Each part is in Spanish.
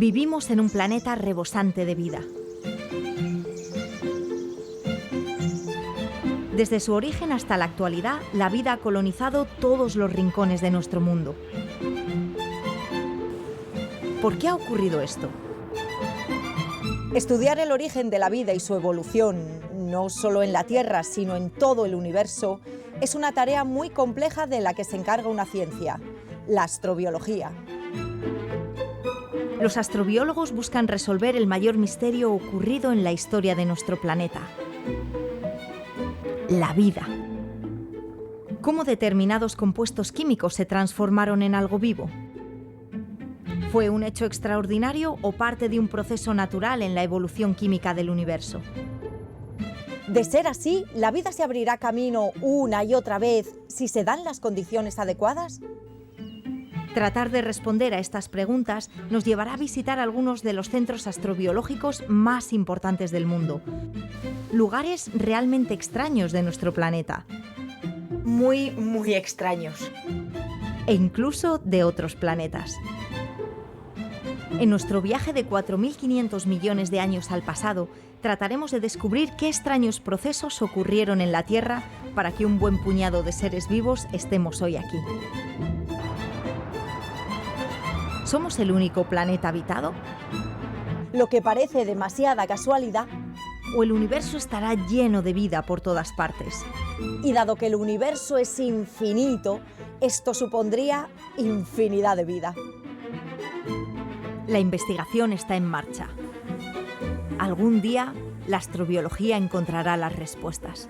Vivimos en un planeta rebosante de vida. Desde su origen hasta la actualidad, la vida ha colonizado todos los rincones de nuestro mundo. ¿Por qué ha ocurrido esto? Estudiar el origen de la vida y su evolución, no solo en la Tierra, sino en todo el universo, es una tarea muy compleja de la que se encarga una ciencia, la astrobiología. Los astrobiólogos buscan resolver el mayor misterio ocurrido en la historia de nuestro planeta: la vida. ¿Cómo determinados compuestos químicos se transformaron en algo vivo? ¿Fue un hecho extraordinario o parte de un proceso natural en la evolución química del universo? De ser así, ¿la vida se abrirá camino una y otra vez si se dan las condiciones adecuadas? Tratar de responder a estas preguntas nos llevará a visitar algunos de los centros astrobiológicos más importantes del mundo. Lugares realmente extraños de nuestro planeta. Muy extraños. E incluso de otros planetas. En nuestro viaje de 4.500 millones de años al pasado, trataremos de descubrir qué extraños procesos ocurrieron en la Tierra para que un buen puñado de seres vivos estemos hoy aquí. ¿Somos el único planeta habitado? Lo que parece demasiada casualidad. ¿O el universo estará lleno de vida por todas partes? Y dado que el universo es infinito, esto supondría infinidad de vida. La investigación está en marcha. Algún día, la astrobiología encontrará las respuestas.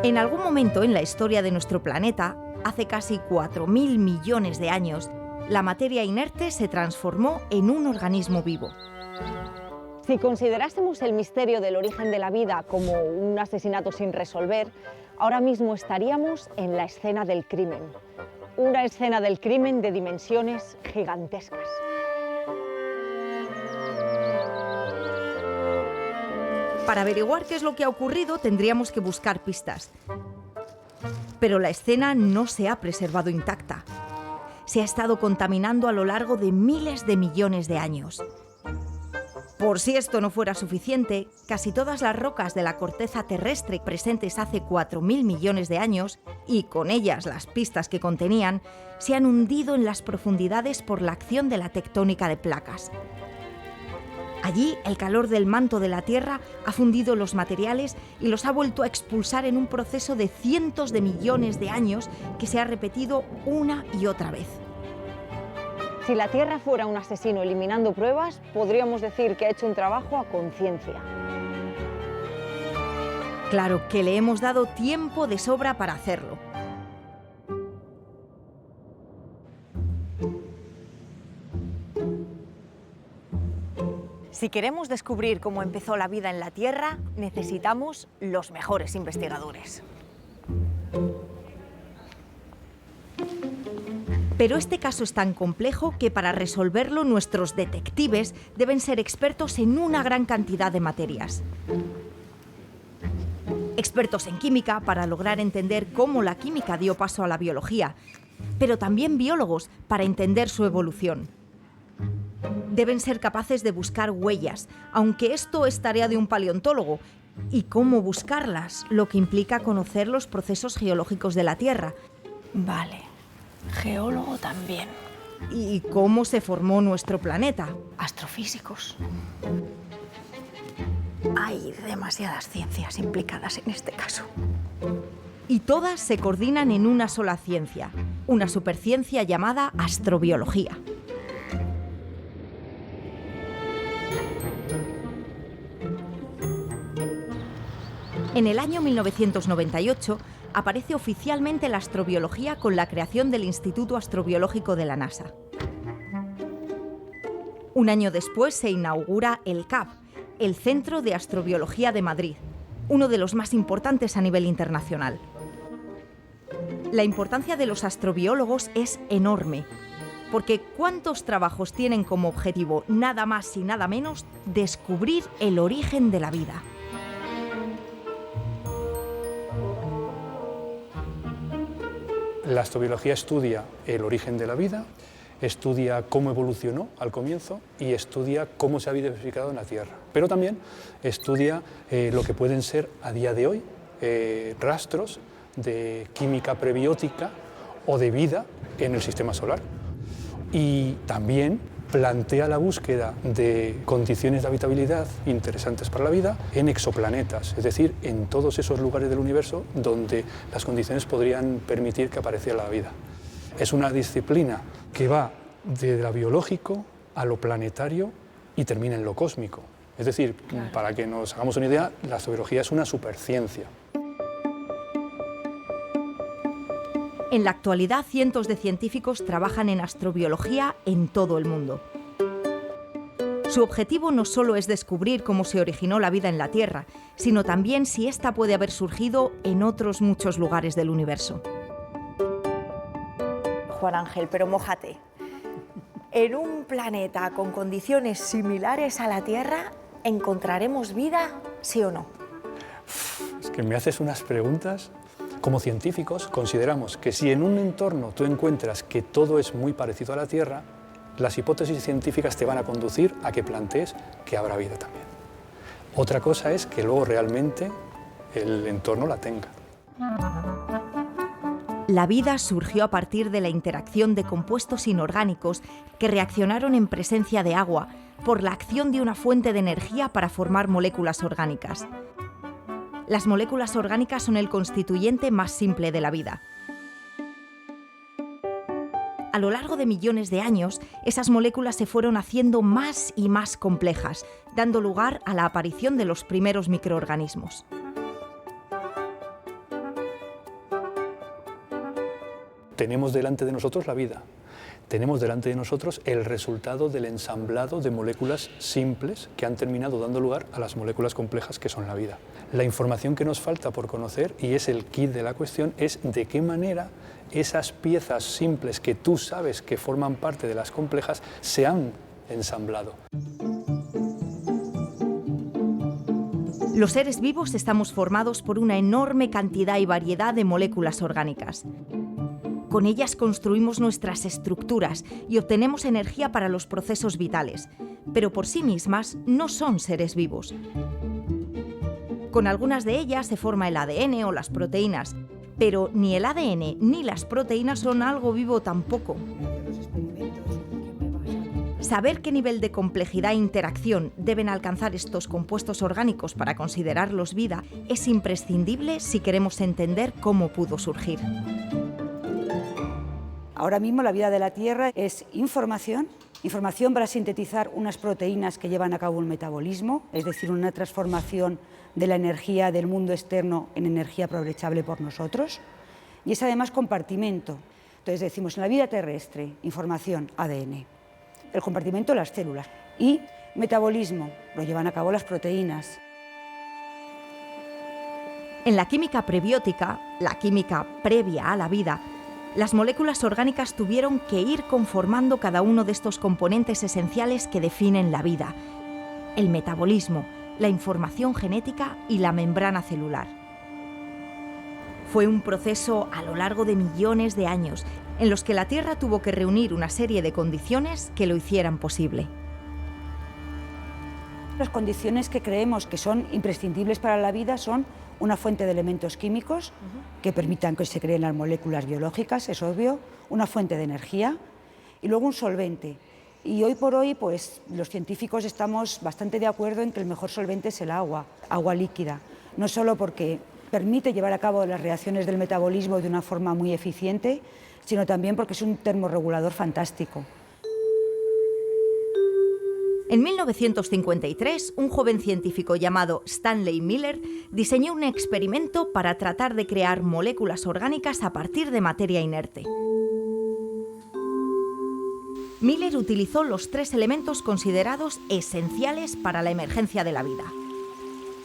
En algún momento en la historia de nuestro planeta, hace casi 4.000 millones de años, la materia inerte se transformó en un organismo vivo. Si considerásemos el misterio del origen de la vida como un asesinato sin resolver, ahora mismo estaríamos en la escena del crimen. Una escena del crimen de dimensiones gigantescas. Para averiguar qué es lo que ha ocurrido, tendríamos que buscar pistas. Pero la escena no se ha preservado intacta. Se ha estado contaminando a lo largo de miles de millones de años. Por si esto no fuera suficiente, casi todas las rocas de la corteza terrestre presentes hace 4.000 millones de años, y con ellas las pistas que contenían, se han hundido en las profundidades por la acción de la tectónica de placas. Allí, el calor del manto de la Tierra ha fundido los materiales y los ha vuelto a expulsar en un proceso de cientos de millones de años que se ha repetido una y otra vez. Si la Tierra fuera un asesino eliminando pruebas, podríamos decir que ha hecho un trabajo a conciencia. Claro que le hemos dado tiempo de sobra para hacerlo. Si queremos descubrir cómo empezó la vida en la Tierra, necesitamos los mejores investigadores. Pero este caso es tan complejo que para resolverlo nuestros detectives deben ser expertos en una gran cantidad de materias. Expertos en química para lograr entender cómo la química dio paso a la biología, pero también biólogos para entender su evolución. Deben ser capaces de buscar huellas, aunque esto es tarea de un paleontólogo, y cómo buscarlas, lo que implica conocer los procesos geológicos de la Tierra. Vale, geólogo también. Y cómo se formó nuestro planeta. Astrofísicos. Hay demasiadas ciencias implicadas en este caso. Y todas se coordinan en una sola ciencia, una superciencia llamada astrobiología. En el año 1998 aparece oficialmente la astrobiología con la creación del Instituto Astrobiológico de la NASA. Un año después se inaugura el CAB, el Centro de Astrobiología de Madrid, uno de los más importantes a nivel internacional. La importancia de los astrobiólogos es enorme, porque ¿cuántos trabajos tienen como objetivo nada más y nada menos descubrir el origen de la vida? La astrobiología estudia el origen de la vida, estudia cómo evolucionó al comienzo y estudia cómo se ha vivificado en la Tierra. Pero también estudia lo que pueden ser a día de hoy rastros de química prebiótica o de vida en el sistema solar. Y también plantea la búsqueda de condiciones de habitabilidad interesantes para la vida en exoplanetas, es decir, en todos esos lugares del universo donde las condiciones podrían permitir que apareciera la vida. Es una disciplina que va de lo biológico a lo planetario y termina en lo cósmico. Es decir, para que nos hagamos una idea, la astrobiología es una superciencia. En la actualidad, cientos de científicos trabajan en astrobiología en todo el mundo. Su objetivo no solo es descubrir cómo se originó la vida en la Tierra, sino también si ésta puede haber surgido en otros muchos lugares del universo. Juan Ángel, pero mójate. ¿En un planeta con condiciones similares a la Tierra encontraremos vida, sí o no? Es que me haces unas preguntas. Como científicos consideramos que si en un entorno tú encuentras que todo es muy parecido a la Tierra, las hipótesis científicas te van a conducir a que plantees que habrá vida también. Otra cosa es que luego realmente el entorno la tenga. La vida surgió a partir de la interacción de compuestos inorgánicos que reaccionaron en presencia de agua por la acción de una fuente de energía para formar moléculas orgánicas. Las moléculas orgánicas son el constituyente más simple de la vida. A lo largo de millones de años, esas moléculas se fueron haciendo más y más complejas, dando lugar a la aparición de los primeros microorganismos. Tenemos delante de nosotros la vida. Tenemos delante de nosotros el resultado del ensamblado de moléculas simples que han terminado dando lugar a las moléculas complejas que son la vida. La información que nos falta por conocer, y es el quid de la cuestión, es de qué manera esas piezas simples que tú sabes que forman parte de las complejas se han ensamblado. Los seres vivos estamos formados por una enorme cantidad y variedad de moléculas orgánicas. Con ellas construimos nuestras estructuras y obtenemos energía para los procesos vitales, pero por sí mismas no son seres vivos. Con algunas de ellas se forma el ADN o las proteínas, pero ni el ADN ni las proteínas son algo vivo tampoco. Saber qué nivel de complejidad e interacción deben alcanzar estos compuestos orgánicos para considerarlos vida es imprescindible si queremos entender cómo pudo surgir. Ahora mismo la vida de la Tierra es información para sintetizar unas proteínas que llevan a cabo un metabolismo, es decir, una transformación de la energía del mundo externo en energía aprovechable por nosotros, y es además compartimento. Entonces decimos, en la vida terrestre, información, ADN, el compartimento, las células, y metabolismo, lo llevan a cabo las proteínas. En la química prebiótica, la química previa a la vida, las moléculas orgánicas tuvieron que ir conformando cada uno de estos componentes esenciales que definen la vida: el metabolismo, la información genética y la membrana celular. Fue un proceso a lo largo de millones de años, en los que la Tierra tuvo que reunir una serie de condiciones que lo hicieran posible. Las condiciones que creemos que son imprescindibles para la vida son una fuente de elementos químicos que permitan que se creen las moléculas biológicas, es obvio, una fuente de energía y luego un solvente. Y hoy por hoy, pues, los científicos estamos bastante de acuerdo en que el mejor solvente es el agua líquida, no solo porque permite llevar a cabo las reacciones del metabolismo de una forma muy eficiente, sino también porque es un termorregulador fantástico. En 1953, un joven científico llamado Stanley Miller diseñó un experimento para tratar de crear moléculas orgánicas a partir de materia inerte. Miller utilizó los tres elementos considerados esenciales para la emergencia de la vida: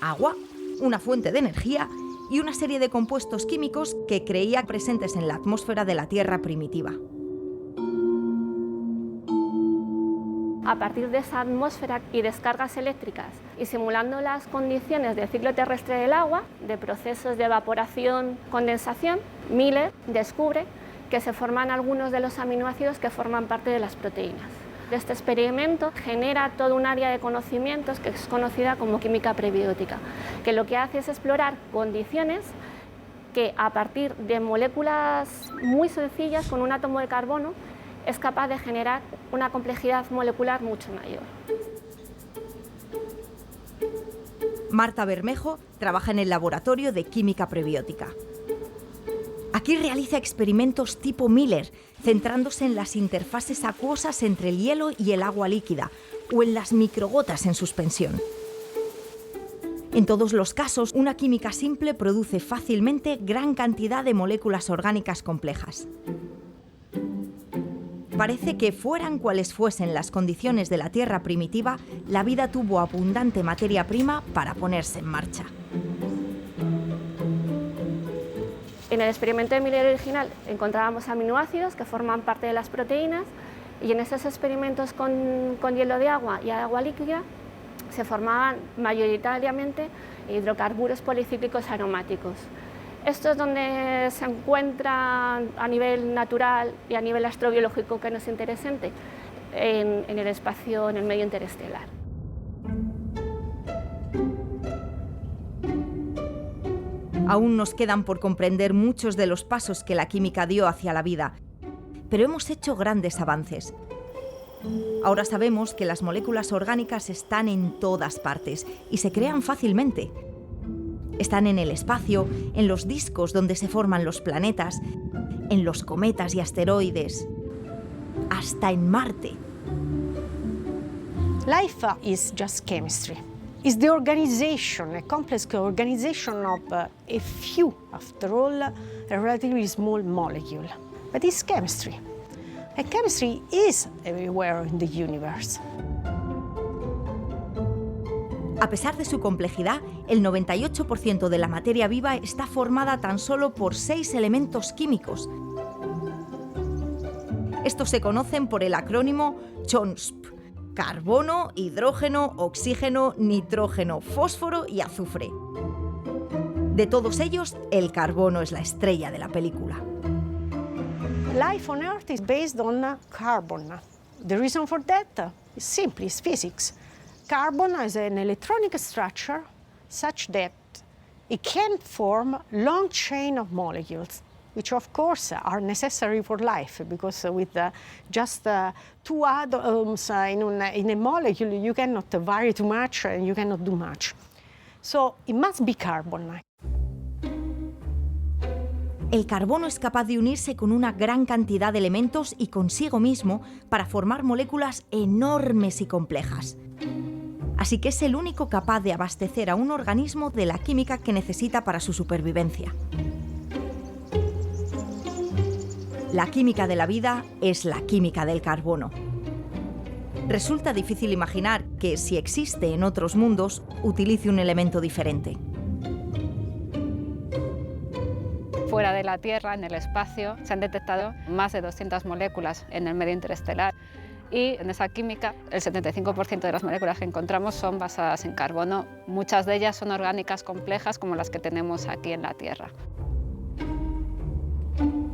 agua, una fuente de energía y una serie de compuestos químicos que creía presentes en la atmósfera de la Tierra primitiva. a partir de esa atmósfera y descargas eléctricas y simulando las condiciones del ciclo terrestre del agua, de procesos de evaporación, condensación, Miller descubre que se forman algunos de los aminoácidos que forman parte de las proteínas. Este experimento genera todo un área de conocimientos que es conocida como química prebiótica, que lo que hace es explorar condiciones que a partir de moléculas muy sencillas con un átomo de carbono es capaz de generar una complejidad molecular mucho mayor. Marta Bermejo trabaja en el laboratorio de química prebiótica. Aquí realiza experimentos tipo Miller, centrándose en las interfaces acuosas entre el hielo y el agua líquida o en las microgotas en suspensión. En todos los casos, una química simple produce fácilmente gran cantidad de moléculas orgánicas complejas. Parece que fueran cuales fuesen las condiciones de la Tierra primitiva, la vida tuvo abundante materia prima para ponerse en marcha. En el experimento de Miller original encontrábamos aminoácidos que forman parte de las proteínas y en esos experimentos con hielo de agua y agua líquida se formaban mayoritariamente hidrocarburos policíclicos aromáticos. Esto es donde se encuentra a nivel natural y a nivel astrobiológico que nos es interesante, en el espacio, en el medio interestelar. Aún nos quedan por comprender muchos de los pasos que la química dio hacia la vida, pero hemos hecho grandes avances. Ahora sabemos que las moléculas orgánicas están en todas partes y se crean fácilmente. Están en el espacio, en los discos donde se forman los planetas, en los cometas y asteroides, hasta en Marte. Life is just chemistry. It's the organization, a complex organization of a few, after all, a relatively small molecule. But it's chemistry. And chemistry is everywhere in the universe. A pesar de su complejidad, el 98% de la materia viva está formada tan solo por 6 elementos químicos. Estos se conocen por el acrónimo CHONSP: carbono, hidrógeno, oxígeno, nitrógeno, fósforo y azufre. De todos ellos, el carbono es la estrella de la película. Life on Earth is based on carbon. The reason for that is simply is physics. Carbon has an electronic structure such that it can form long chain of molecules, which of course are necessary for life, because with just 2 atoms in a molecule, you cannot vary too much and you cannot do much. So it must be carbon. El carbono es capaz de unirse con una gran cantidad de elementos y consigo mismo para formar moléculas enormes y complejas. Así que es el único capaz de abastecer a un organismo de la química que necesita para su supervivencia. La química de la vida es la química del carbono. Resulta difícil imaginar que, si existe en otros mundos, utilice un elemento diferente. Fuera de la Tierra, en el espacio, se han detectado más de 200 moléculas en el medio interestelar y en esa química el 75% de las moléculas que encontramos son basadas en carbono. Muchas de ellas son orgánicas complejas como las que tenemos aquí en la Tierra.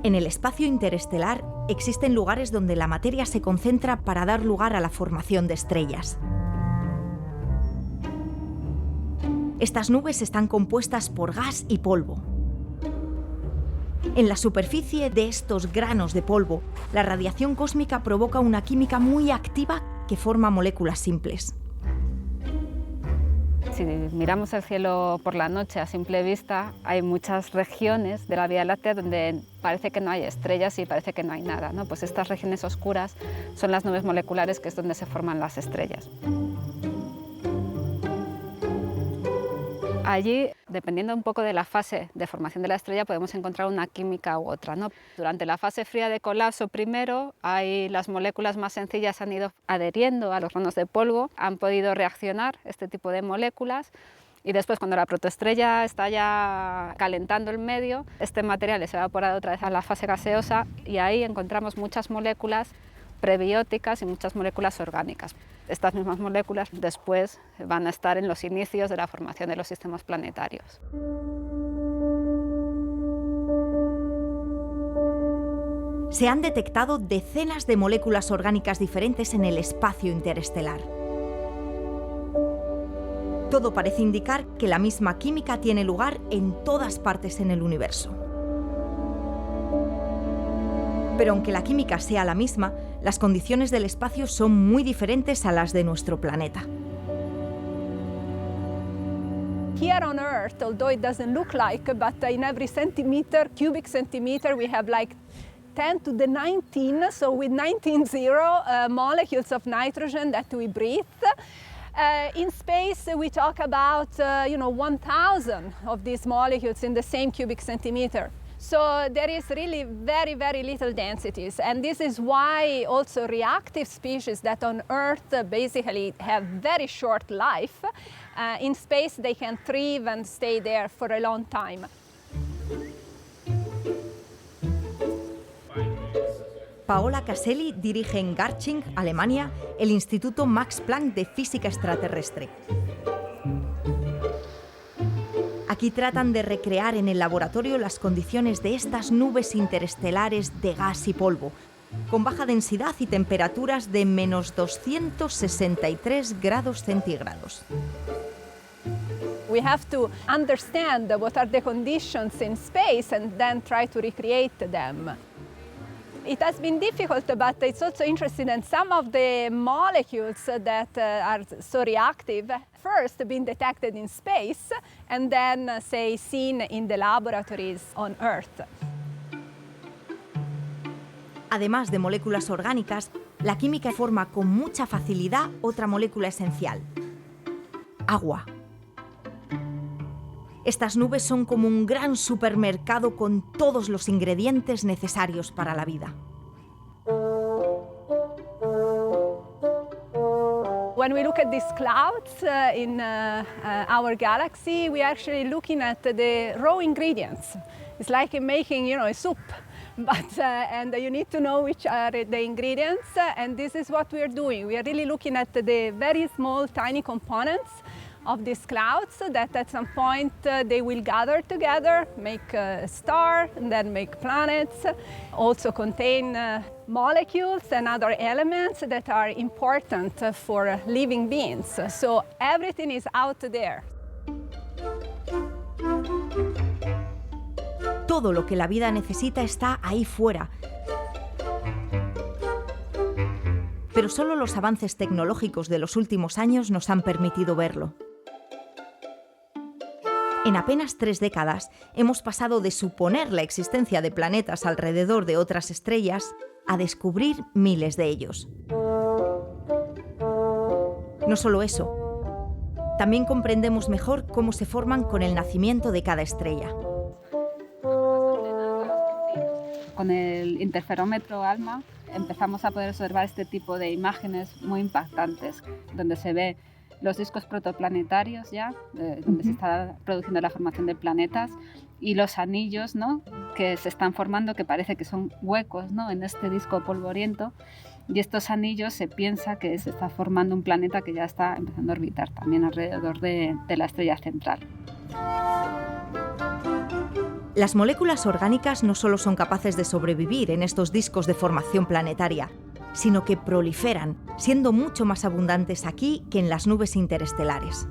En el espacio interestelar existen lugares donde la materia se concentra para dar lugar a la formación de estrellas. Estas nubes están compuestas por gas y polvo. En la superficie de estos granos de polvo, la radiación cósmica provoca una química muy activa que forma moléculas simples. Si miramos el cielo por la noche a simple vista, hay muchas regiones de la Vía Láctea donde parece que no hay estrellas y parece que no hay nada, ¿no? Pues estas regiones oscuras son las nubes moleculares, que es donde se forman las estrellas. Allí, dependiendo un poco de la fase de formación de la estrella, podemos encontrar una química u otra, ¿no? Durante la fase fría de colapso primero, las moléculas más sencillas han ido adheriendo a los granos de polvo, han podido reaccionar este tipo de moléculas y después, cuando la protoestrella está ya calentando el medio, este material es evaporado otra vez a la fase gaseosa y ahí encontramos muchas moléculas prebióticas y muchas moléculas orgánicas. Estas mismas moléculas después van a estar en los inicios de la formación de los sistemas planetarios. Se han detectado decenas de moléculas orgánicas diferentes en el espacio interestelar. Todo parece indicar que la misma química tiene lugar en todas partes en el universo. Pero aunque la química sea la misma, las condiciones del espacio son muy diferentes a las de nuestro planeta. Here on Earth, although it doesn't look like, but in every cubic centimeter, we have like 10 to the 19, so with 19 molecules of nitrogen that we breathe. In space, we talk about 1,000 of these molecules in the same cubic centimeter. So there is really very, very little densities. And this is why also reactive species that on Earth basically have very short life, in space they can thrive and stay there for a long time. Paola Caselli dirige en Garching, Alemania, el Instituto Max Planck de Física Extraterrestre. Aquí tratan de recrear en el laboratorio las condiciones de estas nubes interestelares de gas y polvo, con baja densidad y temperaturas de menos 263 grados centígrados. We have to understand what are the conditions in space and then try to recreate them. It has been difficult, but it's also interesting that some of the molecules that are so reactive first been detected in space and then, say, seen in the laboratories on Earth. Además de moléculas orgánicas, la química forma con mucha facilidad otra molécula esencial: agua. Estas nubes son como un gran supermercado con todos los ingredientes necesarios para la vida. When we look at these clouds in our galaxy, we are actually looking at the raw ingredients. It's like making, a soup, but and you need to know which are the ingredients, and this is what we are doing. We are really looking at the very small, tiny components of these clouds, so that at some point they will gather together, make a star, and then make planets, also contain molecules and other elements that are important for living beings. So everything is out there. Todo lo que la vida necesita está ahí fuera. Pero solo los avances tecnológicos de los últimos años nos han permitido verlo. En apenas 3 décadas hemos pasado de suponer la existencia de planetas alrededor de otras estrellas a descubrir miles de ellos. No solo eso, también comprendemos mejor cómo se forman con el nacimiento de cada estrella. Con el interferómetro ALMA empezamos a poder observar este tipo de imágenes muy impactantes, donde se ve los discos protoplanetarios ya, donde se está produciendo la formación de planetas, y los anillos, ¿no?, que se están formando, que parece que son huecos, ¿no?, en este disco polvoriento, y estos anillos se piensa que se está formando un planeta que ya está empezando a orbitar también alrededor de la estrella central. Las moléculas orgánicas no solo son capaces de sobrevivir en estos discos de formación planetaria, sino que proliferan, siendo mucho más abundantes aquí que en las nubes interestelares.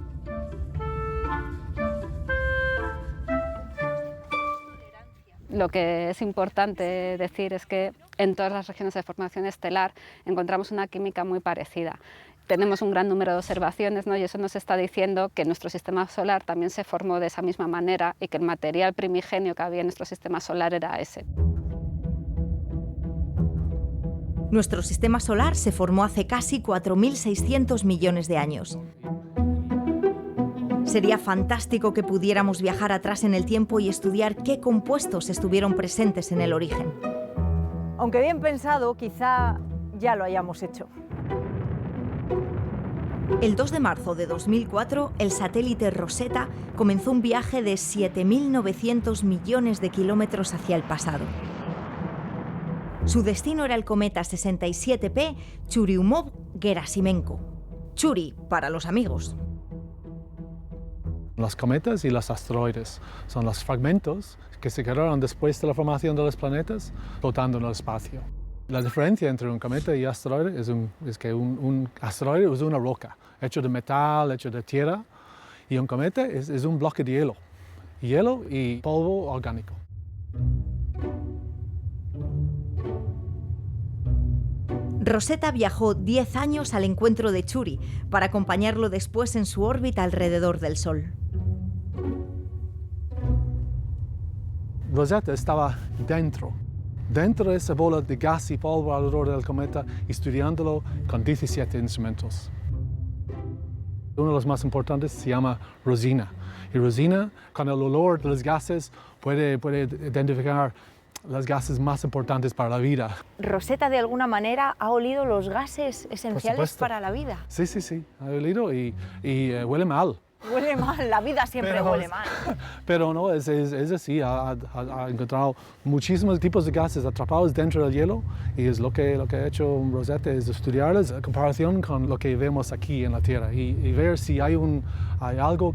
Lo que es importante decir es que en todas las regiones de formación estelar encontramos una química muy parecida. Tenemos un gran número de observaciones, ¿no?, y eso nos está diciendo que nuestro sistema solar también se formó de esa misma manera y que el material primigenio que había en nuestro sistema solar era ese. Nuestro sistema solar se formó hace casi 4.600 millones de años. Sería fantástico que pudiéramos viajar atrás en el tiempo y estudiar qué compuestos estuvieron presentes en el origen. Aunque bien pensado, quizá ya lo hayamos hecho. El 2 de marzo de 2004, el satélite Rosetta comenzó un viaje de 7.900 millones de kilómetros hacia el pasado. Su destino era el cometa 67P Churyumov-Gerasimenko. Churi para los amigos. Los cometas y los asteroides son los fragmentos que se quedaron después de la formación de los planetas flotando en el espacio. La diferencia entre un cometa y asteroide es que un asteroide es una roca, hecho de metal, hecho de tierra, y un cometa es un bloque de hielo y polvo orgánico. Rosetta viajó 10 años al encuentro de Chury para acompañarlo después en su órbita alrededor del Sol. Rosetta estaba dentro de esa bola de gas y polvo alrededor del cometa, estudiándolo con 17 instrumentos. Uno de los más importantes se llama Rosina. Y Rosina, con el olor de los gases, puede identificar los gases más importantes para la vida. Rosetta, de alguna manera, ha olido los gases esenciales para la vida. Sí, ha olido y huele mal. Huele mal, la vida siempre huele mal. Pero no, es así, ha encontrado muchísimos tipos de gases atrapados dentro del hielo y es lo que ha hecho Rosetta, es estudiarlos en comparación con lo que vemos aquí en la Tierra y ver si hay algo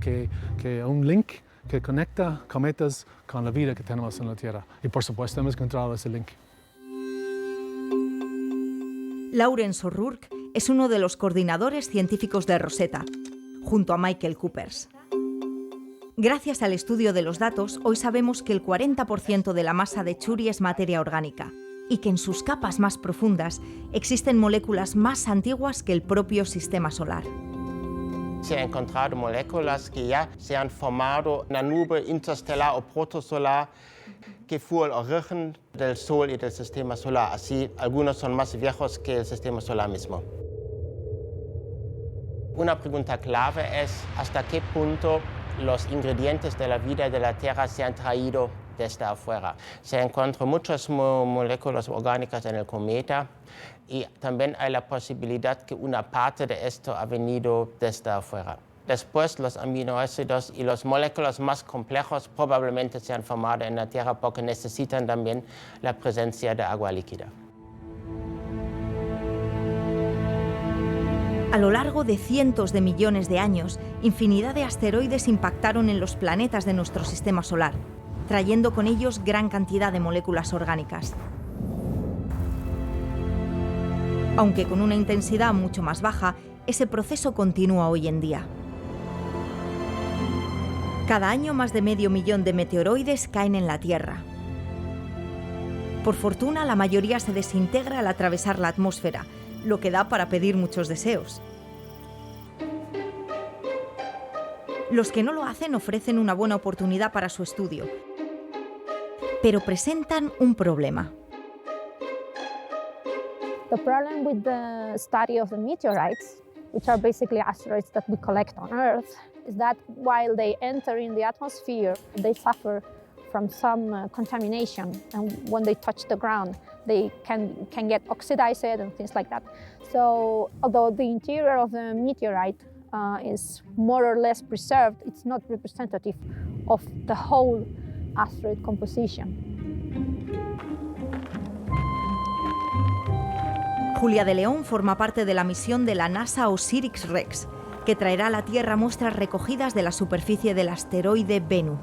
un link que conecta cometas con la vida que tenemos en la Tierra. Y por supuesto hemos encontrado ese link. Lawrence O'Rourke es uno de los coordinadores científicos de Rosetta, junto a Michael Coopers. Gracias al estudio de los datos, hoy sabemos que el 40% de la masa de Chury es materia orgánica y que en sus capas más profundas existen moléculas más antiguas que el propio sistema solar. Se han encontrado moléculas que ya se han formado en la nube interestelar o protosolar que fue el origen del Sol y del sistema solar. Así, algunos son más viejos que el sistema solar mismo. Una pregunta clave es hasta qué punto los ingredientes de la vida de la Tierra se han traído desde afuera. Se encuentran muchas moléculas orgánicas en el cometa y también hay la posibilidad que una parte de esto ha venido desde afuera. Después, los aminoácidos y las moléculas más complejas probablemente se han formado en la Tierra porque necesitan también la presencia de agua líquida. A lo largo de cientos de millones de años, infinidad de asteroides impactaron en los planetas de nuestro sistema solar, trayendo con ellos gran cantidad de moléculas orgánicas. Aunque con una intensidad mucho más baja, ese proceso continúa hoy en día. Cada año más de 500.000 de meteoroides caen en la Tierra. Por fortuna, la mayoría se desintegra al atravesar la atmósfera, lo que da para pedir muchos deseos. Los que no lo hacen ofrecen una buena oportunidad para su estudio, pero presentan un problema. The problem with the study of the meteorites, which are basically asteroids that we collect on Earth, is that while they enter in the atmosphere, they suffer from some contamination, and when they touch the ground, they can get oxidized and things like that. So, although the interior of the meteorite is more or less preserved, it's not representative of the whole asteroid composition. Julia de León forma parte de la misión de la NASA OSIRIS-REx, que traerá a la Tierra muestras recogidas de la superficie del asteroide Bennu.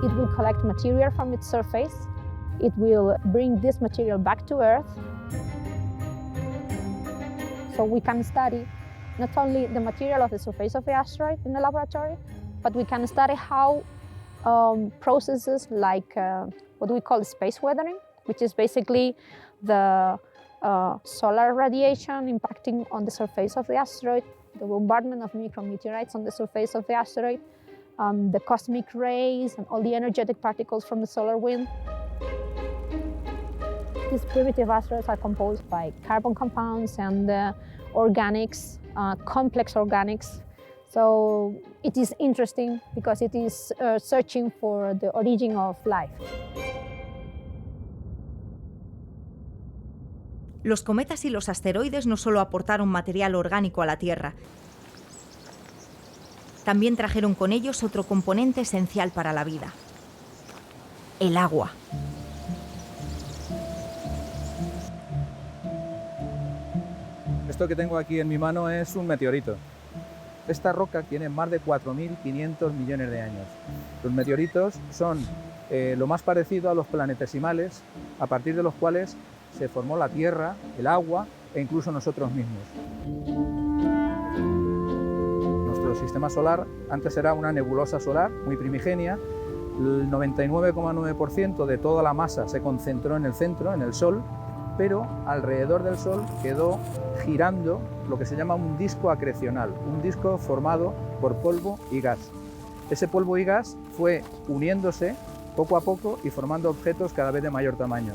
It will collect material from its surface. It will bring this material back to Earth. So we can study not only the material of the surface of the asteroid in the laboratory, but we can study how processes like what we call space weathering, which is basically the solar radiation impacting on the surface of the asteroid, the bombardment of micrometeorites on the surface of the asteroid, the cosmic rays and all the energetic particles from the solar wind. These primitive asteroids are composed by carbon compounds and organics, complex organics. So it is interesting because it is searching for the origin of life. Los cometas y los asteroides no solo aportaron material orgánico a la Tierra, también trajeron con ellos otro componente esencial para la vida: el agua. Esto que tengo aquí en mi mano es un meteorito. Esta roca tiene más de 4.500 millones de años. Los meteoritos son lo más parecido a los planetesimales, a partir de los cuales se formó la Tierra, el agua e incluso nosotros mismos. Nuestro sistema solar antes era una nebulosa solar muy primigenia. El 99,9% de toda la masa se concentró en el centro, en el Sol, pero alrededor del Sol quedó girando lo que se llama un disco acrecional, un disco formado por polvo y gas. Ese polvo y gas fue uniéndose poco a poco y formando objetos cada vez de mayor tamaño.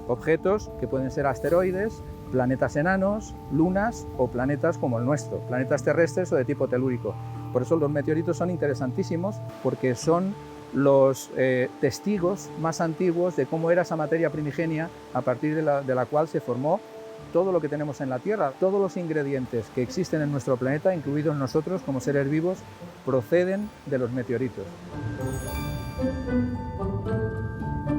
Objetos que pueden ser asteroides, planetas enanos, lunas o planetas como el nuestro, planetas terrestres o de tipo telúrico. Por eso los meteoritos son interesantísimos, porque son los testigos más antiguos de cómo era esa materia primigenia a partir de la cual se formó todo lo que tenemos en la Tierra. Todos los ingredientes que existen en nuestro planeta, incluidos nosotros como seres vivos, proceden de los meteoritos.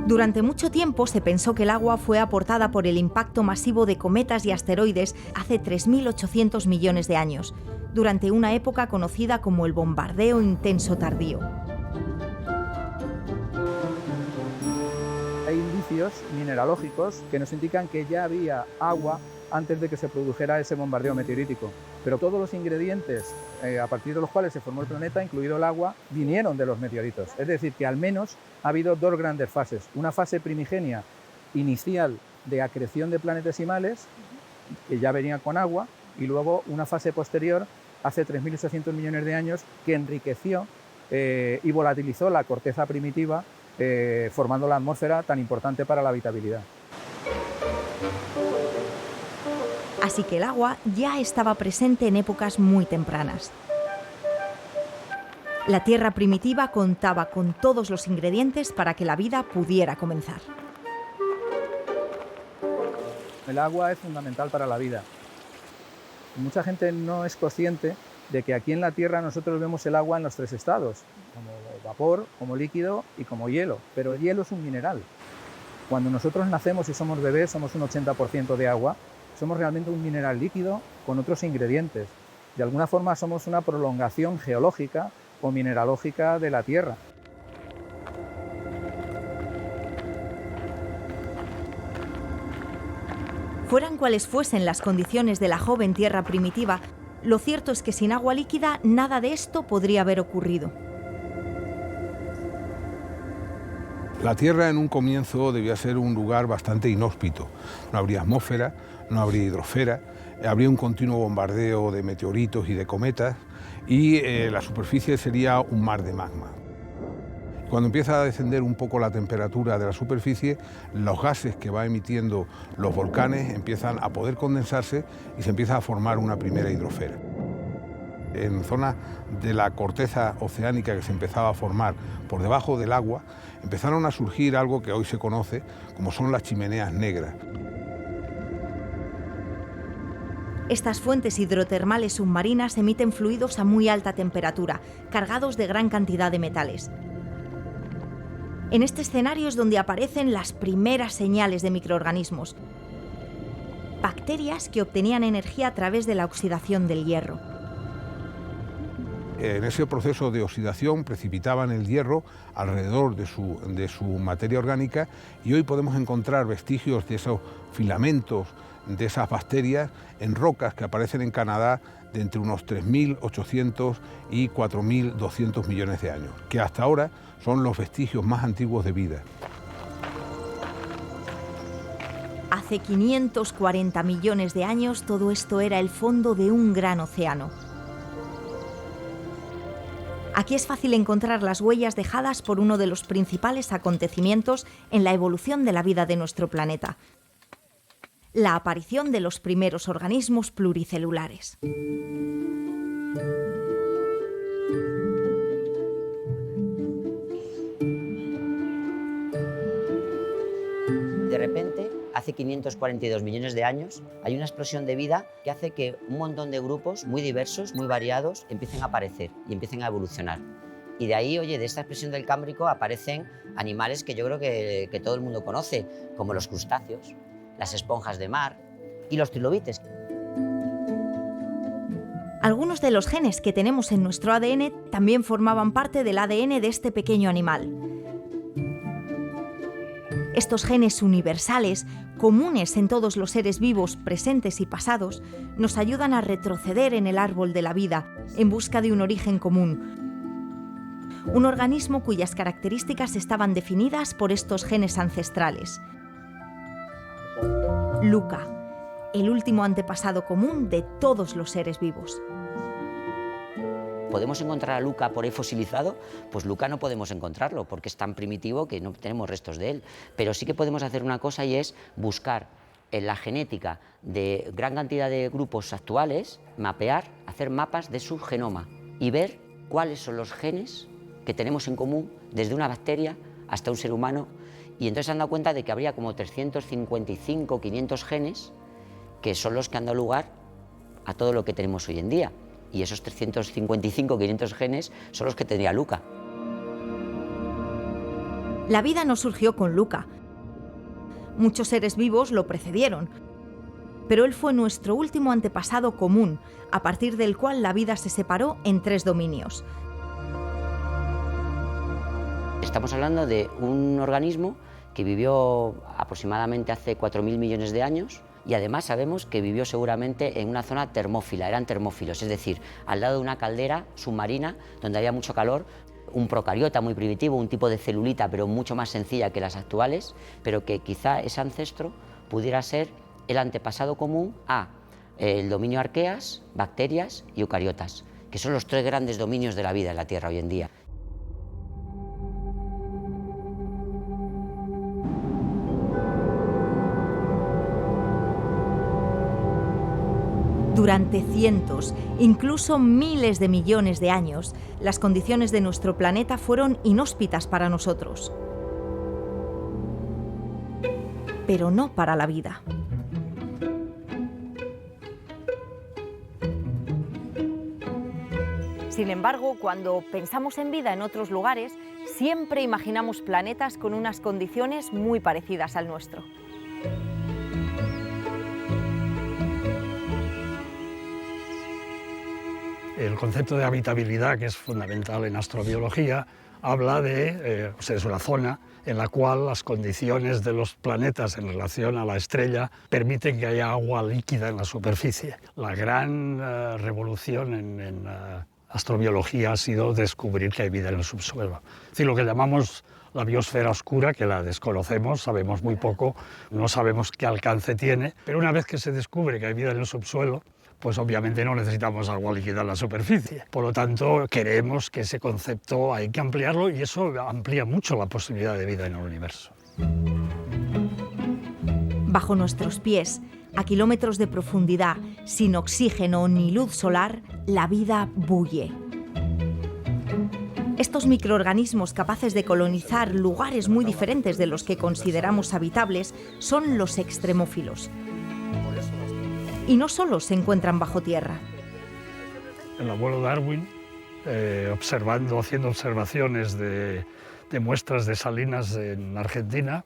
Durante mucho tiempo se pensó que el agua fue aportada por el impacto masivo de cometas y asteroides hace 3.800 millones de años, durante una época conocida como el bombardeo intenso tardío. Hay indicios mineralógicos que nos indican que ya había agua antes de que se produjera ese bombardeo meteorítico. Pero todos los ingredientes a partir de los cuales se formó el planeta, incluido el agua, vinieron de los meteoritos. Es decir, que al menos ha habido dos grandes fases. Una fase primigenia inicial de acreción de planetesimales, que ya venía con agua, y luego una fase posterior, hace 3.800 millones de años, que enriqueció y volatilizó la corteza primitiva, formando la atmósfera tan importante para la habitabilidad. Así que el agua ya estaba presente en épocas muy tempranas. La Tierra primitiva contaba con todos los ingredientes para que la vida pudiera comenzar. El agua es fundamental para la vida. Mucha gente no es consciente de que aquí en la Tierra nosotros vemos el agua en los tres estados, como vapor, como líquido y como hielo, pero el hielo es un mineral. Cuando nosotros nacemos y somos bebés, somos un 80% de agua, somos realmente un mineral líquido con otros ingredientes. De alguna forma somos una prolongación geológica o mineralógica de la Tierra. Fueran cuales fuesen las condiciones de la joven Tierra primitiva, lo cierto es que sin agua líquida nada de esto podría haber ocurrido. La Tierra en un comienzo debía ser un lugar bastante inhóspito. No habría atmósfera, no habría hidrosfera, habría un continuo bombardeo de meteoritos y de cometas y la superficie sería un mar de magma. Cuando empieza a descender un poco la temperatura de la superficie, los gases que va emitiendo los volcanes empiezan a poder condensarse y se empieza a formar una primera hidrosfera. En zonas de la corteza oceánica que se empezaba a formar por debajo del agua, empezaron a surgir algo que hoy se conoce como son las chimeneas negras. Estas fuentes hidrotermales submarinas emiten fluidos a muy alta temperatura, cargados de gran cantidad de metales. En este escenario es donde aparecen las primeras señales de microorganismos, bacterias que obtenían energía a través de la oxidación del hierro. En ese proceso de oxidación precipitaban el hierro alrededor de su materia orgánica y hoy podemos encontrar vestigios de esos filamentos, de esas bacterias en rocas que aparecen en Canadá de entre unos 3.800 y 4.200 millones de años, que hasta ahora son los vestigios más antiguos de vida. Hace 540 millones de años todo esto era el fondo de un gran océano. Aquí es fácil encontrar las huellas dejadas por uno de los principales acontecimientos en la evolución de la vida de nuestro planeta: la aparición de los primeros organismos pluricelulares. De repente, hace hace 542 millones de años, hay una explosión de vida que hace que un montón de grupos muy diversos, muy variados, empiecen a aparecer y empiecen a evolucionar. Y de ahí, oye, de esta explosión del Cámbrico aparecen animales que yo creo que todo el mundo conoce, como los crustáceos, las esponjas de mar y los trilobites. Algunos de los genes que tenemos en nuestro ADN también formaban parte del ADN de este pequeño animal. Estos genes universales, comunes en todos los seres vivos presentes y pasados, nos ayudan a retroceder en el árbol de la vida en busca de un origen común. Un organismo cuyas características estaban definidas por estos genes ancestrales. Luca, el último antepasado común de todos los seres vivos. ¿Podemos encontrar a Luca por ahí fosilizado? Pues Luca no podemos encontrarlo porque es tan primitivo que no tenemos restos de él. Pero sí que podemos hacer una cosa y es buscar en la genética de gran cantidad de grupos actuales, mapear, hacer mapas de su genoma y ver cuáles son los genes que tenemos en común desde una bacteria hasta un ser humano. Y entonces se han dado cuenta de que habría como 355, 500 genes que son los que han dado lugar a todo lo que tenemos hoy en día. Y esos 355, 500 genes son los que tendría Luca. La vida no surgió con Luca. Muchos seres vivos lo precedieron. Pero él fue nuestro último antepasado común, a partir del cual la vida se separó en 3 dominios. Estamos hablando de un organismo que vivió aproximadamente hace 4.000 millones de años, y además sabemos que vivió seguramente en una zona termófila, eran termófilos, es decir, al lado de una caldera submarina donde había mucho calor, un procariota muy primitivo, un tipo de celulita pero mucho más sencilla que las actuales, pero que quizá ese ancestro pudiera ser el antepasado común a el dominio arqueas, bacterias y eucariotas, que son los 3 grandes dominios de la vida en la Tierra hoy en día. Durante cientos, incluso miles de millones de años, las condiciones de nuestro planeta fueron inhóspitas para nosotros. Pero no para la vida. Sin embargo, cuando pensamos en vida en otros lugares, siempre imaginamos planetas con unas condiciones muy parecidas al nuestro. El concepto de habitabilidad, que es fundamental en astrobiología, habla de es una zona en la cual las condiciones de los planetas en relación a la estrella permiten que haya agua líquida en la superficie. La gran revolución en astrobiología ha sido descubrir que hay vida en el subsuelo. Es decir, lo que llamamos la biosfera oscura, que la desconocemos, sabemos muy poco, no sabemos qué alcance tiene, pero una vez que se descubre que hay vida en el subsuelo, pues obviamente no necesitamos agua líquida en la superficie. Por lo tanto, creemos que ese concepto hay que ampliarlo y eso amplía mucho la posibilidad de vida en el universo. Bajo nuestros pies, a kilómetros de profundidad, sin oxígeno ni luz solar, la vida bulle. Estos microorganismos capaces de colonizar lugares muy diferentes de los que consideramos habitables son los extremófilos. Y no solo se encuentran bajo tierra. El abuelo Darwin, haciendo observaciones de muestras de salinas en Argentina,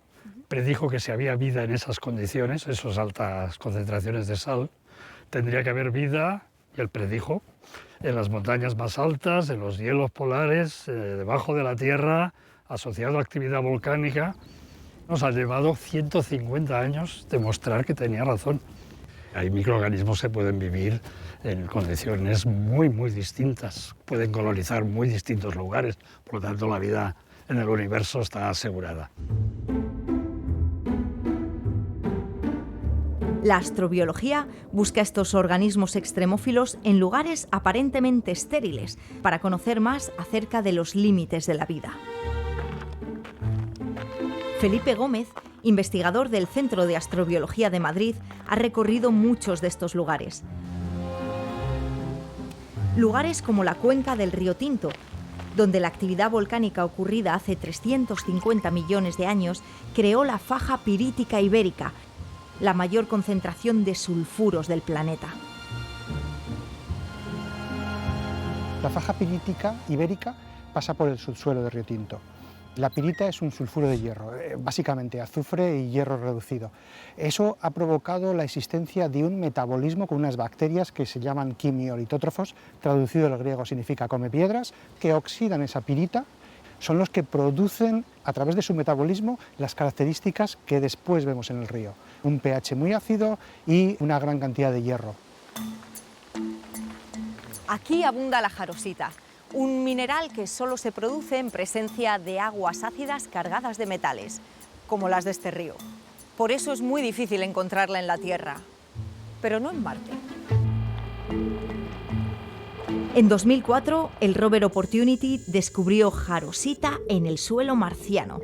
predijo que si había vida en esas condiciones, esas altas concentraciones de sal, tendría que haber vida, y él predijo, en las montañas más altas, en los hielos polares, debajo de la tierra, asociado a actividad volcánica. Nos ha llevado 150 años demostrar que tenía razón. Hay microorganismos que pueden vivir en condiciones muy distintas, pueden colonizar muy distintos lugares, por lo tanto la vida en el universo está asegurada. La astrobiología busca estos organismos extremófilos en lugares aparentemente estériles para conocer más acerca de los límites de la vida. Felipe Gómez, investigador del Centro de Astrobiología de Madrid, ha recorrido muchos de estos lugares. Lugares como la cuenca del río Tinto, donde la actividad volcánica ocurrida hace 350 millones de años creó la faja pirítica ibérica, la mayor concentración de sulfuros del planeta. La faja pirítica ibérica pasa por el subsuelo de Río Tinto. La pirita es un sulfuro de hierro, básicamente azufre y hierro reducido. Eso ha provocado la existencia de un metabolismo con unas bacterias que se llaman quimiolitótrofos, traducido del griego significa come piedras, que oxidan esa pirita. Son los que producen, a través de su metabolismo, las características que después vemos en el río. Un pH muy ácido y una gran cantidad de hierro. Aquí abunda la jarosita, un mineral que solo se produce en presencia de aguas ácidas cargadas de metales, como las de este río. Por eso es muy difícil encontrarla en la Tierra, pero no en Marte. En 2004, el rover Opportunity descubrió jarosita en el suelo marciano.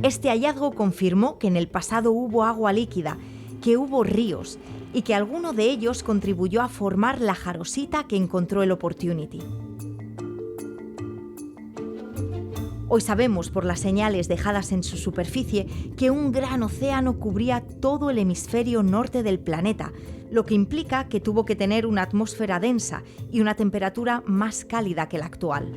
Este hallazgo confirmó que en el pasado hubo agua líquida, que hubo ríos y que alguno de ellos contribuyó a formar la jarosita que encontró el Opportunity. Hoy sabemos por las señales dejadas en su superficie que un gran océano cubría todo el hemisferio norte del planeta, lo que implica que tuvo que tener una atmósfera densa y una temperatura más cálida que la actual.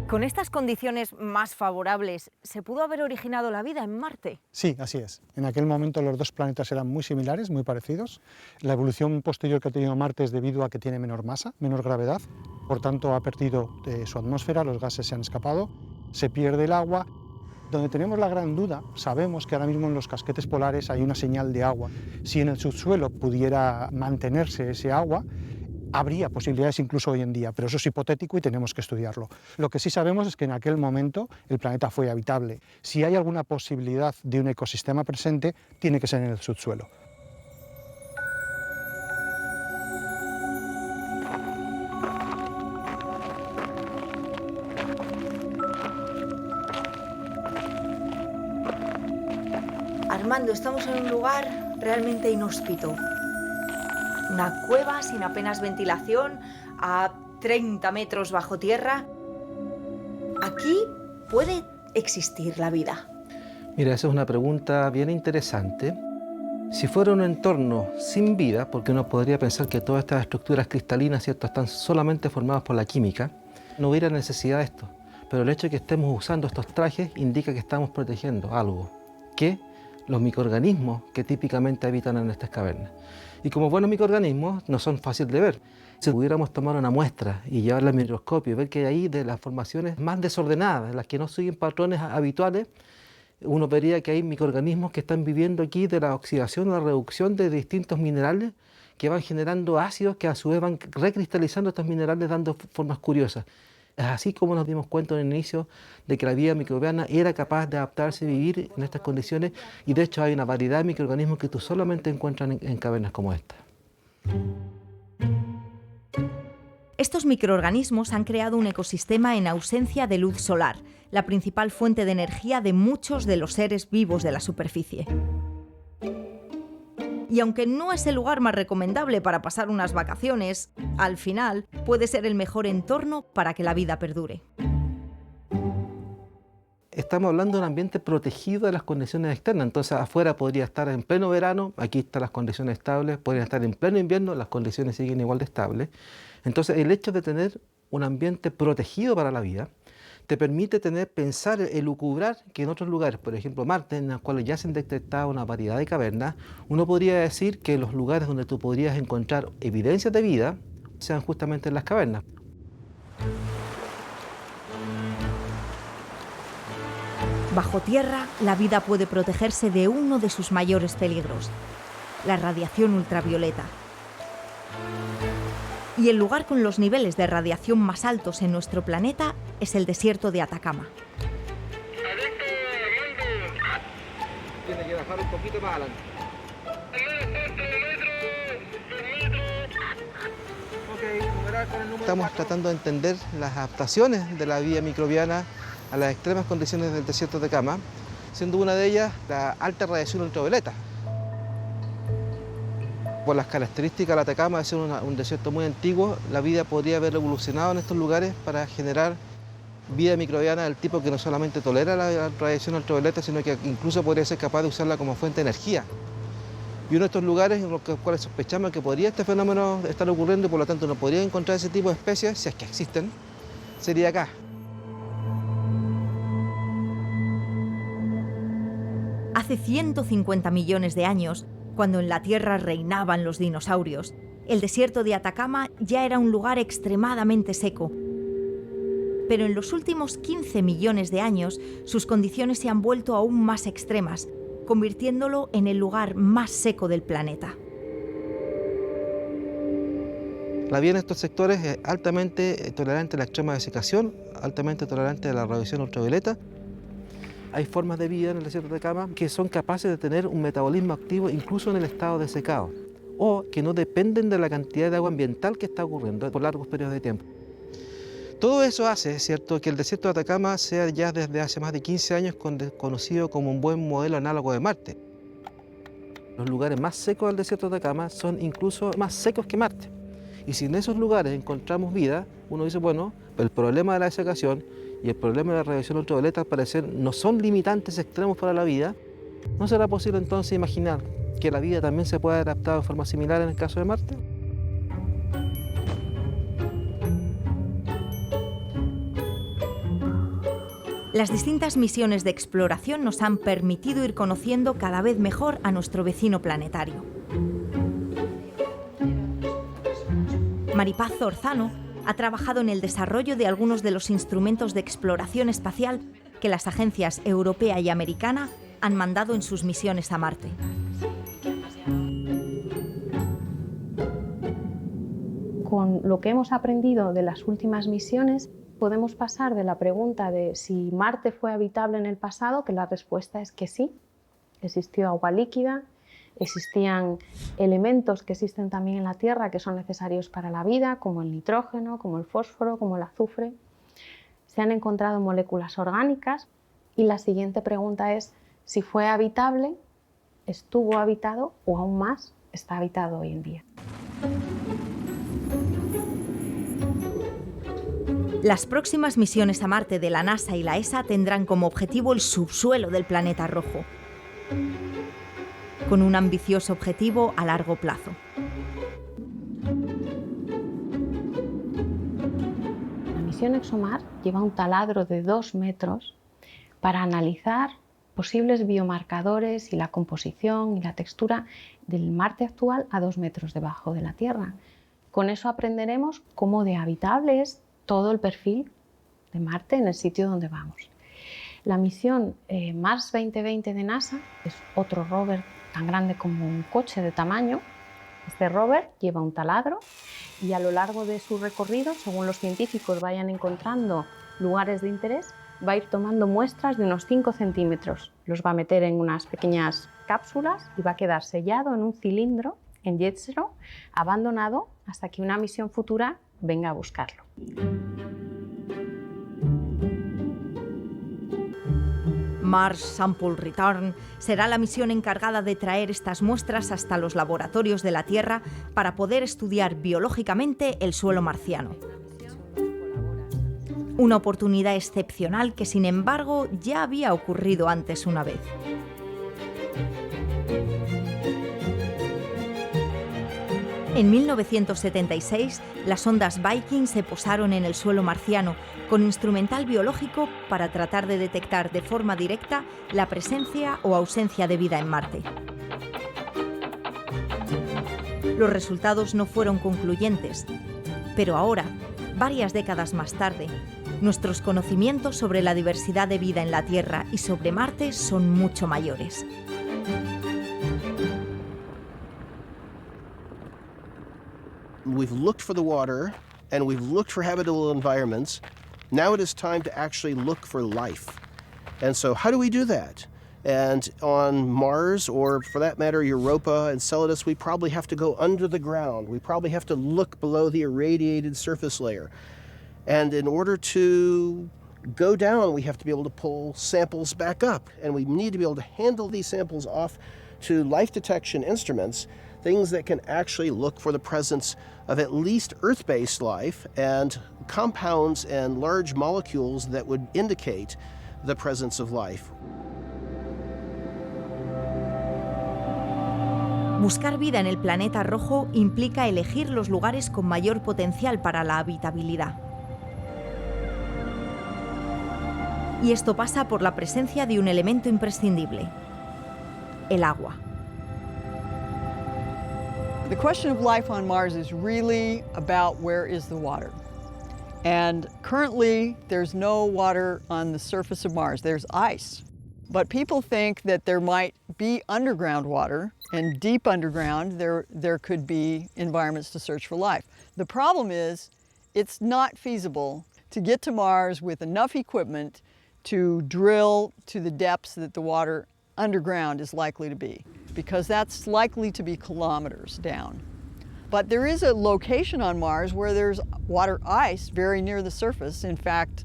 Con estas condiciones más favorables, ¿se pudo haber originado la vida en Marte? Sí, así es. En aquel momento los dos planetas eran muy similares, muy parecidos. La evolución posterior que ha tenido Marte es debido a que tiene menor masa, menor gravedad. Por tanto, ha perdido su atmósfera, los gases se han escapado, se pierde el agua. Donde tenemos la gran duda, sabemos que ahora mismo en los casquetes polares hay una señal de agua. Si en el subsuelo pudiera mantenerse ese agua, habría posibilidades incluso hoy en día, pero eso es hipotético y tenemos que estudiarlo. Lo que sí sabemos es que en aquel momento el planeta fue habitable. Si hay alguna posibilidad de un ecosistema presente, tiene que ser en el subsuelo. Armando, estamos en un lugar realmente inhóspito. Una cueva sin apenas ventilación, a 30 metros bajo tierra. ¿Aquí puede existir la vida? Mira, esa es una pregunta bien interesante. Si fuera un entorno sin vida, porque uno podría pensar que todas estas estructuras cristalinas, ¿cierto?, están solamente formadas por la química, no hubiera necesidad de esto. Pero el hecho de que estemos usando estos trajes indica que estamos protegiendo algo, que los microorganismos que típicamente habitan en estas cavernas. Y como buenos microorganismos no son fáciles de ver. Si pudiéramos tomar una muestra y llevarla al microscopio y ver que hay ahí de las formaciones más desordenadas, las que no siguen patrones habituales, uno vería que hay microorganismos que están viviendo aquí de la oxidación o la reducción de distintos minerales que van generando ácidos que a su vez van recristalizando estos minerales dando formas curiosas. Es así como nos dimos cuenta en el inicio de que la vida microbiana era capaz de adaptarse y vivir en estas condiciones, y de hecho hay una variedad de microorganismos que tú solamente encuentras en cavernas como esta. Estos microorganismos han creado un ecosistema en ausencia de luz solar, la principal fuente de energía de muchos de los seres vivos de la superficie. Y aunque no es el lugar más recomendable para pasar unas vacaciones, al final puede ser el mejor entorno para que la vida perdure. Estamos hablando de un ambiente protegido de las condiciones externas, entonces afuera podría estar en pleno verano, aquí están las condiciones estables, podría estar en pleno invierno, las condiciones siguen igual de estables. Entonces el hecho de tener un ambiente protegido para la vida te permite pensar, elucubrar que en otros lugares, por ejemplo Marte, en los cuales ya se han detectado una variedad de cavernas, uno podría decir que los lugares donde tú podrías encontrar evidencias de vida sean justamente en las cavernas. Bajo tierra, la vida puede protegerse de uno de sus mayores peligros, la radiación ultravioleta. Y el lugar con los niveles de radiación más altos en nuestro planeta es el desierto de Atacama. Tiene que bajar un poquito más adelante. Estamos tratando de entender las adaptaciones de la vida microbiana a las extremas condiciones del desierto de Atacama, siendo una de ellas la alta radiación ultravioleta. Por las características de Atacama, de ser un desierto muy antiguo, la vida podría haber evolucionado en estos lugares para generar vida microbiana del tipo que no solamente tolera la radiación ultravioleta, sino que incluso podría ser capaz de usarla como fuente de energía. Y uno de estos lugares en los cuales sospechamos que podría este fenómeno estar ocurriendo y por lo tanto no podría encontrar ese tipo de especies, si es que existen, sería acá. Hace 150 millones de años, cuando en la Tierra reinaban los dinosaurios, el desierto de Atacama ya era un lugar extremadamente seco. Pero en los últimos 15 millones de años, sus condiciones se han vuelto aún más extremas, convirtiéndolo en el lugar más seco del planeta. La vida en estos sectores es altamente tolerante a la extrema desecación, altamente tolerante a la radiación ultravioleta. Hay formas de vida en el desierto de Atacama que son capaces de tener un metabolismo activo incluso en el estado de secado, o que no dependen de la cantidad de agua ambiental que está ocurriendo por largos periodos de tiempo. Todo eso hace, ¿cierto?, que el desierto de Atacama sea ya desde hace más de 15 años conocido como un buen modelo análogo de Marte. Los lugares más secos del desierto de Atacama son incluso más secos que Marte. Y si en esos lugares encontramos vida, uno dice, bueno, el problema de la desecación y el problema de la radiación ultravioleta al parecer no son limitantes extremos para la vida. ¿No será posible entonces imaginar que la vida también se pueda adaptar de forma similar en el caso de Marte? Las distintas misiones de exploración nos han permitido ir conociendo cada vez mejor a nuestro vecino planetario. Maripaz Zorzano ha trabajado en el desarrollo de algunos de los instrumentos de exploración espacial que las agencias europea y americana han mandado en sus misiones a Marte. Con lo que hemos aprendido de las últimas misiones, podemos pasar de la pregunta de si Marte fue habitable en el pasado, que la respuesta es que sí. Existió agua líquida, existían elementos que existen también en la Tierra que son necesarios para la vida, como el nitrógeno, como el fósforo, como el azufre. Se han encontrado moléculas orgánicas y la siguiente pregunta es si fue habitable, estuvo habitado o aún más está habitado hoy en día. Las próximas misiones a Marte de la NASA y la ESA tendrán como objetivo el subsuelo del planeta rojo, con un ambicioso objetivo a largo plazo. La misión ExoMar lleva un taladro de 2 metros para analizar posibles biomarcadores y la composición y la textura del Marte actual a 2 metros debajo de la Tierra. Con eso aprenderemos cómo de habitable es todo el perfil de Marte en el sitio donde vamos. La misión Mars 2020 de NASA es otro rover tan grande como un coche de tamaño. Este rover lleva un taladro y a lo largo de su recorrido, según los científicos vayan encontrando lugares de interés, va a ir tomando muestras de unos 5 centímetros. Los va a meter en unas pequeñas cápsulas y va a quedar sellado en un cilindro en Jezero, abandonado hasta que una misión futura venga a buscarlo. Mars Sample Return será la misión encargada de traer estas muestras hasta los laboratorios de la Tierra para poder estudiar biológicamente el suelo marciano. Una oportunidad excepcional que, sin embargo, ya había ocurrido antes una vez. En 1976, las sondas Viking se posaron en el suelo marciano con instrumental biológico para tratar de detectar de forma directa la presencia o ausencia de vida en Marte. Los resultados no fueron concluyentes, pero ahora, varias décadas más tarde, nuestros conocimientos sobre la diversidad de vida en la Tierra y sobre Marte son mucho mayores. We've looked for the water and we've looked for habitable environments. Now it is time to actually look for life. And so how do we do that? And on Mars, or for that matter, Europa and Enceladus, we probably have to go under the ground. We probably have to look below the irradiated surface layer. And in order to go down, we have to be able to pull samples back up. And we need to be able to handle these samples off to life detection instruments things that can actually look for the presence of at least Earth-based life and compounds and large molecules that would indicate the presence of life. Buscar vida en el planeta rojo implica elegir los lugares con mayor potencial para la habitabilidad. Y esto pasa por la presencia de un elemento imprescindible: el agua. The question of life on Mars is really about where is the water. And currently, there's no water on the surface of Mars. There's ice. But people think that there might be underground water, and deep underground, there could be environments to search for life. The problem is, it's not feasible to get to Mars with enough equipment to drill to the depths that the water underground is likely to be, because that's likely to be kilometers down. But there is a location on Mars where there's water ice very near the surface, in fact,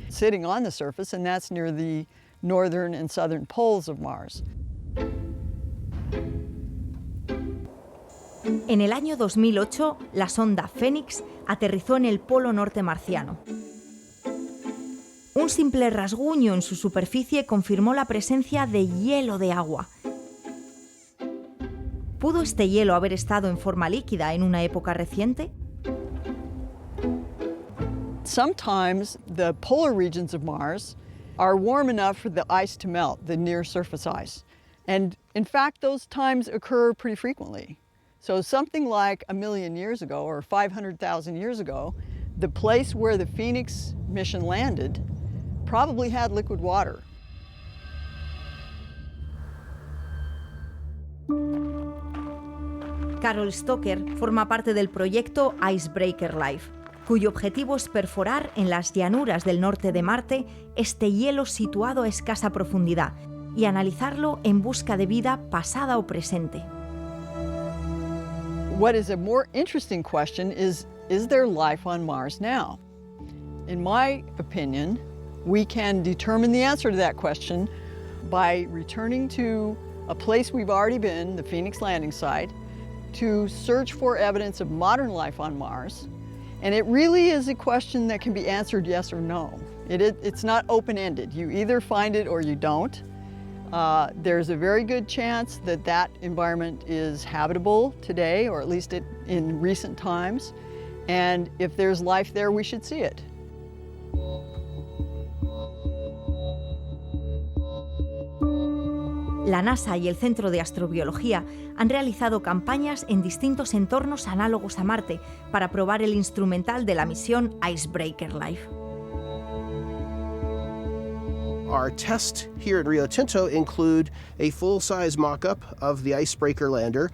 sitting on the surface, and that's near the northern and southern poles of Mars. En el año 2008, la sonda Phoenix aterrizó en el polo norte marciano. Un simple rasguño en su superficie confirmó la presencia de hielo de agua. ¿Pudo este hielo haber estado en forma líquida en una época reciente? Sometimes the polar regions of Mars are warm enough for the ice to melt, the near-surface ice. And in fact, those times occur pretty frequently. So something like 1 million years ago, or 500,000 years ago, the place where the Phoenix mission landed probably had liquid water. Carol Stoker forma parte del proyecto Icebreaker Life, cuyo objetivo es perforar en las llanuras del norte de Marte este hielo situado a escasa profundidad y analizarlo en busca de vida pasada o presente. What is a more interesting question is there life on Mars now? In my opinion, we can determine the answer to that question by returning to a place we've already been, the Phoenix landing site, to search for evidence of modern life on Mars. And it really is a question that can be answered yes or no. It's not open-ended. You either find it or you don't. There's a very good chance that that environment is habitable today, or at least in recent times. And if there's life there, we should see it. La NASA y el Centro de Astrobiología han realizado campañas en distintos entornos análogos a Marte para probar el instrumental de la misión Icebreaker Life. Our tests here at Rio Tinto include a full-size mock-up of the Icebreaker lander,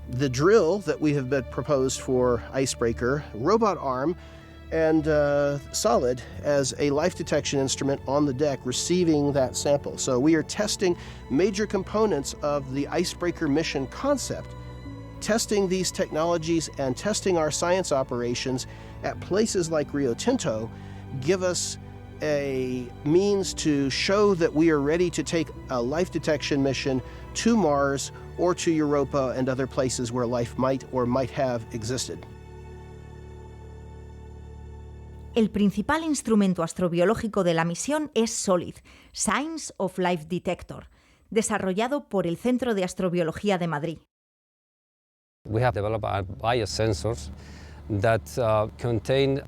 the drill that we have been proposed for Icebreaker, robot arm, and solid as a life detection instrument on the deck receiving that sample. So we are testing major components of the Icebreaker mission concept. Testing these technologies and testing our science operations at places like Rio Tinto give us a means to show that we are ready to take a life detection mission to Mars or to Europa and other places where life might or might have existed. El principal instrumento astrobiológico de la misión es SOLID, Signs of Life Detector, desarrollado por el Centro de Astrobiología de Madrid. We have developed biosensors that contain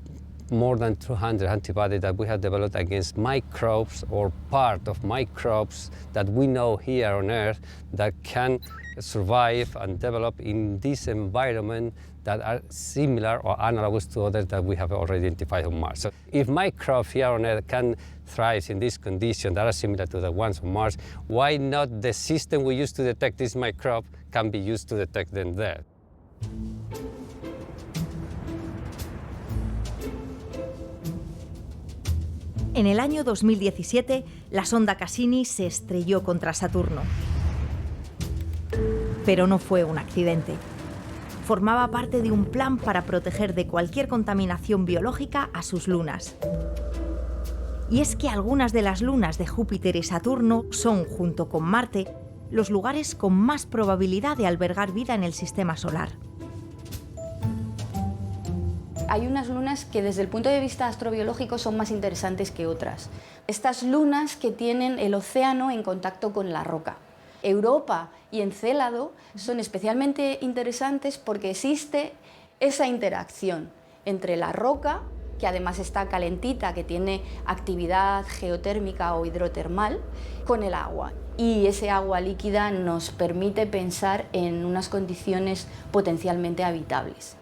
more than 200 antibodies that we have developed against microbes or part of microbes that we know here on Earth that can survive and develop in this environment that are similar or analogous to others that we have already identified on Mars. So if microbes here on Earth can thrive in these conditions that are similar to the ones on Mars, why not the system we use to detect this microbe can be used to detect them there? En el año 2017, la sonda Cassini se estrelló contra Saturno. Pero no fue un accidente. Formaba parte de un plan para proteger de cualquier contaminación biológica a sus lunas. Y es que algunas de las lunas de Júpiter y Saturno son, junto con Marte, los lugares con más probabilidad de albergar vida en el sistema solar. Hay unas lunas que desde el punto de vista astrobiológico son más interesantes que otras. Estas lunas que tienen el océano en contacto con la roca. Europa y Encélado son especialmente interesantes porque existe esa interacción entre la roca, que además está calentita, que tiene actividad geotérmica o hidrotermal, con el agua. Y ese agua líquida nos permite pensar en unas condiciones potencialmente habitables.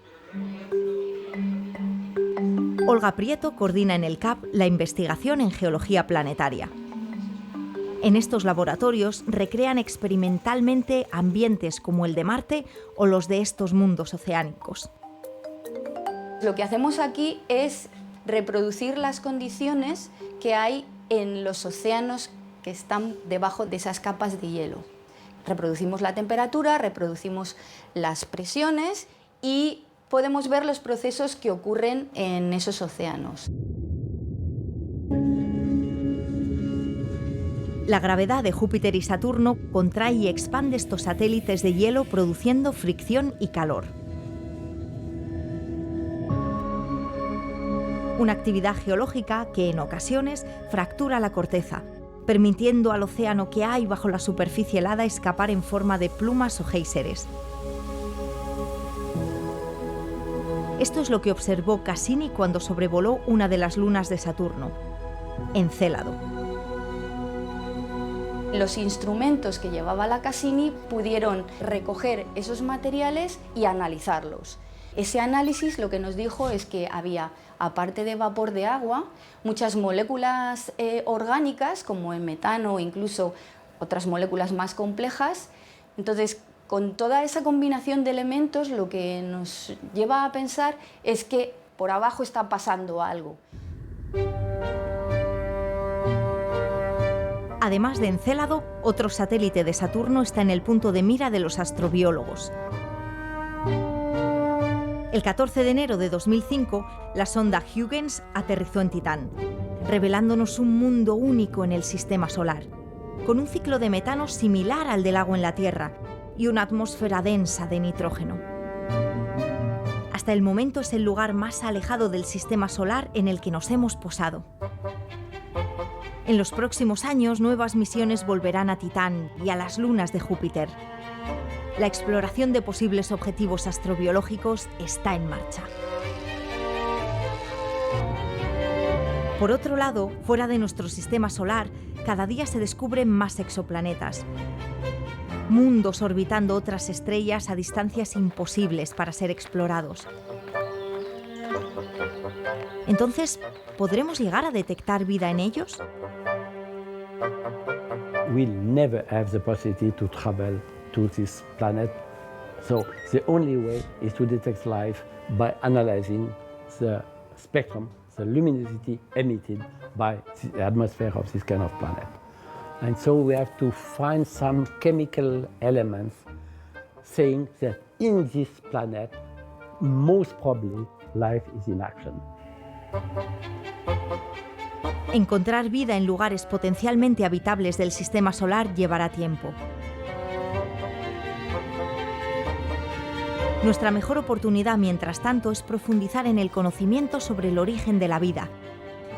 Olga Prieto coordina en el CAP la investigación en geología planetaria. En estos laboratorios recrean experimentalmente ambientes como el de Marte o los de estos mundos oceánicos. Lo que hacemos aquí es reproducir las condiciones que hay en los océanos que están debajo de esas capas de hielo. Reproducimos la temperatura, reproducimos las presiones y podemos ver los procesos que ocurren en esos océanos. La gravedad de Júpiter y Saturno contrae y expande estos satélites de hielo produciendo fricción y calor. Una actividad geológica que en ocasiones fractura la corteza, permitiendo al océano que hay bajo la superficie helada escapar en forma de plumas o géiseres. Esto es lo que observó Cassini cuando sobrevoló una de las lunas de Saturno, Encélado. Los instrumentos que llevaba la Cassini pudieron recoger esos materiales y analizarlos. Ese análisis lo que nos dijo es que había, aparte de vapor de agua, muchas moléculas orgánicas, como el metano o incluso otras moléculas más complejas. Entonces, con toda esa combinación de elementos, lo que nos lleva a pensar es que por abajo está pasando algo. Además de Encélado, otro satélite de Saturno está en el punto de mira de los astrobiólogos. El 14 de enero de 2005, la sonda Huygens aterrizó en Titán, revelándonos un mundo único en el sistema solar, con un ciclo de metano similar al del agua en la Tierra y una atmósfera densa de nitrógeno. Hasta el momento es el lugar más alejado del sistema solar en el que nos hemos posado. En los próximos años, nuevas misiones volverán a Titán y a las lunas de Júpiter. La exploración de posibles objetivos astrobiológicos está en marcha. Por otro lado, fuera de nuestro sistema solar, cada día se descubren más exoplanetas. Mundos orbitando otras estrellas a distancias imposibles para ser explorados. Entonces, ¿podremos llegar a detectar vida en ellos? We'll never have the possibility to travel to this planet. So the only way is to detect life by analyzing the spectrum, the luminosity emitted by the atmosphere of this kind of planet. And so we have to find some chemical elements saying that in this planet, most probably life is in action. Encontrar vida en lugares potencialmente habitables del sistema solar llevará tiempo. Nuestra mejor oportunidad, mientras tanto, es profundizar en el conocimiento sobre el origen de la vida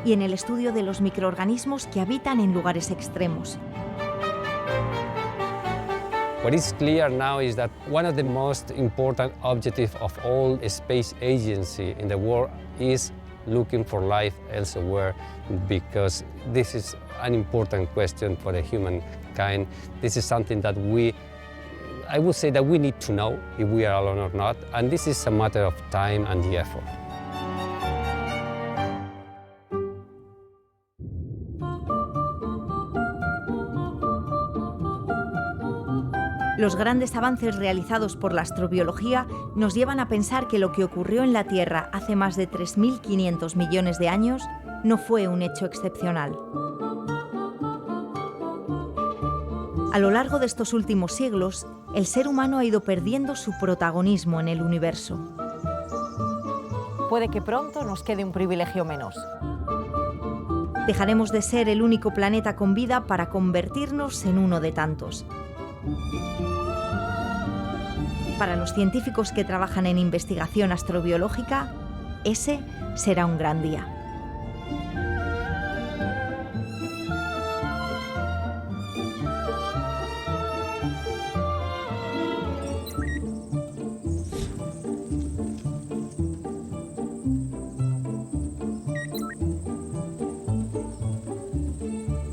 y en el estudio de los microorganismos que habitan en lugares extremos. What is clear now is that one of the most important objectives of all space agency in the world is looking for life elsewhere, because this is an important question for the humankind. This is something that I would say that we need to know if we are alone or not, and this is a matter of time and the effort. Los grandes avances realizados por la astrobiología nos llevan a pensar que lo que ocurrió en la Tierra hace más de 3.500 millones de años no fue un hecho excepcional. A lo largo de estos últimos siglos, el ser humano ha ido perdiendo su protagonismo en el universo. Puede que pronto nos quede un privilegio menos. Dejaremos de ser el único planeta con vida para convertirnos en uno de tantos. Para los científicos que trabajan en investigación astrobiológica, ese será un gran día.